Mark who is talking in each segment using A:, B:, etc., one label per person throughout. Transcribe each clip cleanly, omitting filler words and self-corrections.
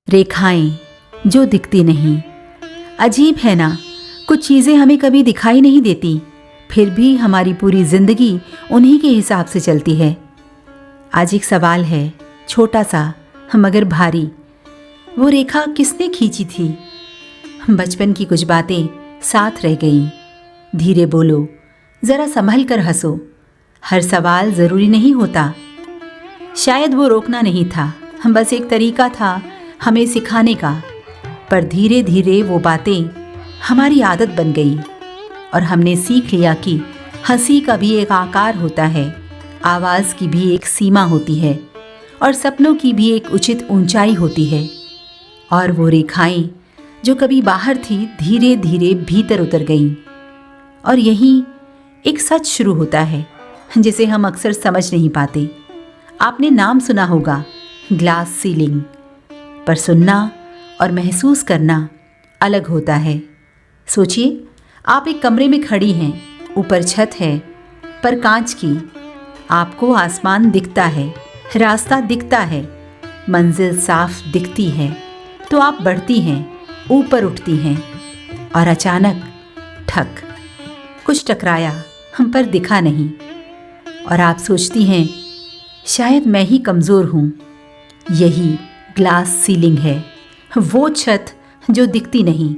A: रेखाएं जो दिखती नहीं। अजीब है ना, कुछ चीज़ें हमें कभी दिखाई नहीं देती, फिर भी हमारी पूरी जिंदगी उन्हीं के हिसाब से चलती है। आज एक सवाल है, छोटा सा मगर भारी। वो रेखा किसने खींची थी? बचपन की कुछ बातें साथ रह गईं। धीरे बोलो, ज़रा संभल कर हंसो, हर सवाल ज़रूरी नहीं होता। शायद वो रोकना नहीं था, बस एक तरीका था हमें सिखाने का। पर धीरे धीरे वो बातें हमारी आदत बन गई और हमने सीख लिया कि हंसी का भी एक आकार होता है, आवाज़ की भी एक सीमा होती है और सपनों की भी एक उचित ऊंचाई होती है। और वो रेखाएं जो कभी बाहर थी धीरे धीरे भीतर उतर गईं। और यहीं एक सच शुरू होता है जिसे हम अक्सर समझ नहीं पाते। आपने नाम सुना होगा, ग्लास सीलिंग। पर सुनना और महसूस करना अलग होता है। सोचिए, आप एक कमरे में खड़ी हैं, ऊपर छत है पर कांच की। आपको आसमान दिखता है, रास्ता दिखता है, मंजिल साफ दिखती है। तो आप बढ़ती हैं, ऊपर उठती हैं और अचानक ठक, कुछ टकराया हम पर दिखा नहीं। और आप सोचती हैं, शायद मैं ही कमज़ोर हूँ। यही ग्लास सीलिंग है, वो छत जो दिखती नहीं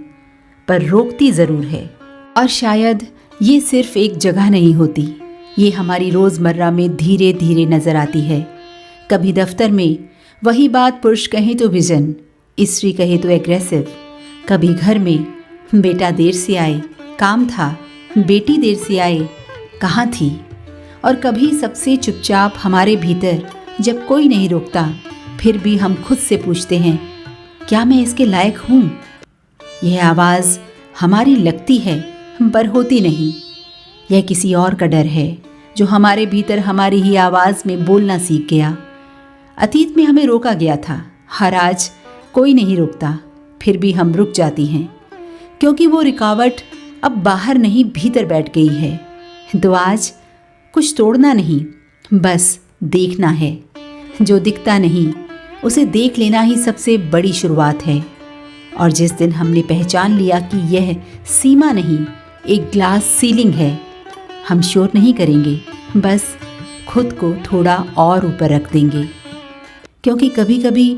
A: पर रोकती ज़रूर है। और शायद ये सिर्फ एक जगह नहीं होती, ये हमारी रोज़मर्रा में धीरे धीरे नज़र आती है। कभी दफ्तर में वही बात पुरुष कहे तो विजन, स्त्री कहे तो एग्रेसिव। कभी घर में बेटा देर से आए, काम था, बेटी देर से आए, कहाँ थी। और कभी सबसे चुपचाप हमारे भीतर जब कोई नहीं रोकता, फिर भी हम खुद से पूछते हैं, क्या मैं इसके लायक हूँ? यह आवाज़ हमारी लगती है पर होती नहीं। यह किसी और का डर है जो हमारे भीतर हमारी ही आवाज़ में बोलना सीख गया। अतीत में हमें रोका गया था, हर आज कोई नहीं रोकता, फिर भी हम रुक जाती हैं क्योंकि वो रुकावट अब बाहर नहीं भीतर बैठ गई है। तो आज कुछ तोड़ना नहीं, बस देखना है। जो दिखता नहीं उसे देख लेना ही सबसे बड़ी शुरुआत है। और जिस दिन हमने पहचान लिया कि यह सीमा नहीं, एक ग्लास सीलिंग है, हम शोर नहीं करेंगे, बस खुद को थोड़ा और ऊपर रख देंगे। क्योंकि कभी कभी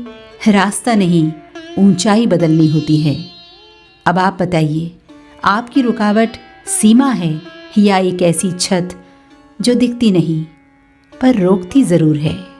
A: रास्ता नहीं, ऊंचाई बदलनी होती है। अब आप बताइए, आपकी रुकावट सीमा है या एक ऐसी छत जो दिखती नहीं पर रोकती ज़रूर है?